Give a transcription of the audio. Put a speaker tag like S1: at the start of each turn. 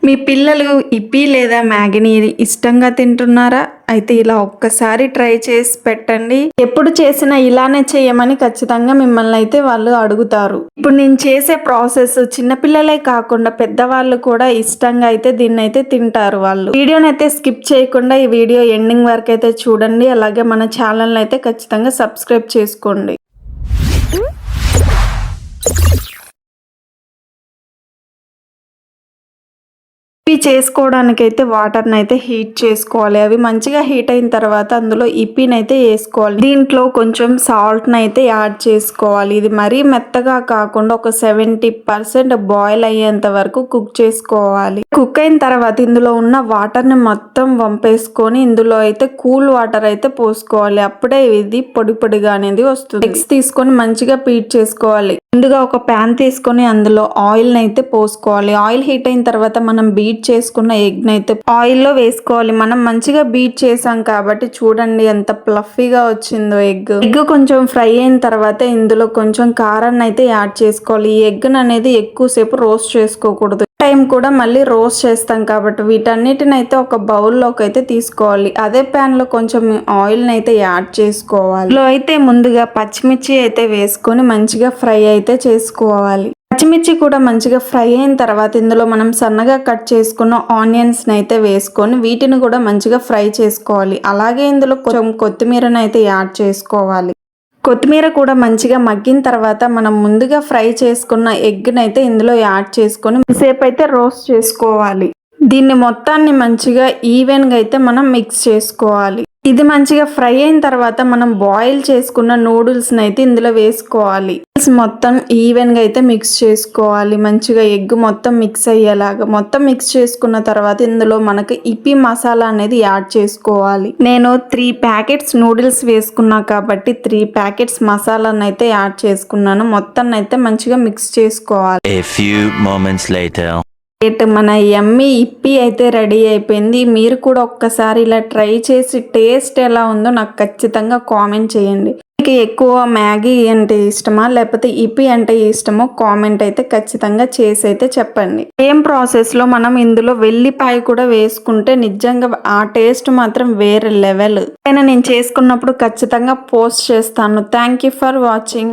S1: మీ పిల్లలు ఇప్పీ లేదా మ్యాగీని ఇష్టంగా తింటున్నారా? అయితే ఇలా ఒక్కసారి ట్రై చేసి పెట్టండి. ఎప్పుడు చేసినా ఇలానే చేయమని ఖచ్చితంగా మిమ్మల్ని అయితే వాళ్ళు అడుగుతారు. ఇప్పుడు నేను చేసే ప్రాసెస్ చిన్నపిల్లలే కాకుండా పెద్దవాళ్ళు కూడా ఇష్టంగా అయితే దీన్ని అయితే తింటారు వాళ్ళు. వీడియోని అయితే స్కిప్ చేయకుండా ఈ వీడియో ఎండింగ్ వరకు అయితే చూడండి. అలాగే మన ఛానల్ అయితే ఖచ్చితంగా సబ్స్క్రైబ్ చేసుకోండి. ఇప్పి చేసుకోవడానికైతే వాటర్ని అయితే హీట్ చేసుకోవాలి. అవి మంచిగా హీట్ అయిన తర్వాత అందులో ఇప్పిని అయితే వేసుకోవాలి. దీంట్లో కొంచెం సాల్ట్ని అయితే యాడ్ చేసుకోవాలి. ఇది మరీ మెత్తగా కాకుండా ఒక 70% బాయిల్ అయ్యేంత వరకు కుక్ చేసుకోవాలి. కుక్ అయిన తర్వాత ఇందులో ఉన్న వాటర్ని మొత్తం వంపేసుకొని ఇందులో అయితే కూల్ వాటర్ అయితే పోసుకోవాలి. అప్పుడే ఇది పొడి పొడిగా అనేది వస్తుంది. ఎగ్స్ తీసుకొని మంచిగా బీట్ చేసుకోవాలి. ముందుగా ఒక ప్యాన్ తీసుకొని అందులో ఆయిల్ అయితే పోసుకోవాలి. ఆయిల్ హీట్ అయిన తర్వాత మనం బీట్ చేసుకున్న ఎగ్ అయితే ఆయిల్లో వేసుకోవాలి. మనం మంచిగా బీట్ చేసాం కాబట్టి చూడండి ఎంత ప్లఫీగా వచ్చిందో ఎగ్. కొంచెం ఫ్రై అయిన తర్వాత ఇందులో కొంచెం కారాన్ని అయితే యాడ్ చేసుకోవాలి. ఈ ఎగ్ అనేది ఎక్కువసేపు రోస్ట్ చేసుకోకూడదు. టైం కూడా మళ్ళీ రోస్ట్ చేస్తాం కాబట్టి వీటన్నిటిని అయితే ఒక బౌల్లోకి అయితే తీసుకోవాలి. అదే ప్యాన్ లో కొంచెం ఆయిల్ అయితే యాడ్ చేసుకోవాలి. ఇందులో అయితే ముందుగా పచ్చిమిర్చి అయితే వేసుకొని మంచిగా ఫ్రై అయితే చేసుకోవాలి. పచ్చిమిర్చి కూడా మంచిగా ఫ్రై అయిన తర్వాత ఇందులో మనం సన్నగా కట్ చేసుకున్న ఆనియన్స్ అయితే వేసుకొని వీటిని కూడా మంచిగా ఫ్రై చేసుకోవాలి. అలాగే ఇందులో కొంచెం కొత్తిమీరని అయితే యాడ్ చేసుకోవాలి. కొత్తిమీర కూడా మంచిగా మగ్గిన తర్వాత మనం ముందుగా ఫ్రై చేసుకున్న ఎగ్ని అయితే ఇందులో యాడ్ చేసుకొని సేపు అయితే రోస్ట్ చేసుకోవాలి. దీన్ని మొత్తాన్ని మంచిగా ఈవెన్గా అయితే మనం మిక్స్ చేసుకోవాలి. ఇది మంచిగా ఫ్రై అయిన తర్వాత మనం బాయిల్ చేసుకున్న నూడిల్స్ని అయితే ఇందులో వేసుకోవాలి. మొత్తం ఈవెన్గా అయితే మిక్స్ చేసుకోవాలి. మంచిగా ఎగ్ మొత్తం మిక్స్ అయ్యేలాగా మొత్తం మిక్స్ చేసుకున్న తర్వాత ఇందులో మనకు ఇప్పి మసాలా అనేది యాడ్ చేసుకోవాలి. నేను 3 ప్యాకెట్స్ నూడిల్స్ వేసుకున్నా కాబట్టి 3 ప్యాకెట్స్ మసాలాను అయితే యాడ్ చేసుకున్నాను. మొత్తాన్ని అయితే మంచిగా మిక్స్ చేసుకోవాలి. మన యమ్మీ ఇప్పి అయితే రెడీ అయిపోయింది. మీరు కూడా ఒక్కసారి ఇలా ట్రై చేసి టేస్ట్ ఎలా ఉందో నాకు ఖచ్చితంగా కామెంట్ చేయండి. మీకు ఎక్కువ మ్యాగీ అంటే ఇష్టమా లేకపోతే ఇప్పి అంటే ఇష్టమో కామెంట్ అయితే ఖచ్చితంగా చేసి అయితే చెప్పండి. సేమ్ ప్రాసెస్లో మనం ఇందులో వెల్లిపాయ కూడా వేసుకుంటే నిజంగా ఆ టేస్ట్ మాత్రం వేరే లెవెల్. నేను చేసుకున్నప్పుడు ఖచ్చితంగా పోస్ట్ చేస్తాను. Thank you for watching.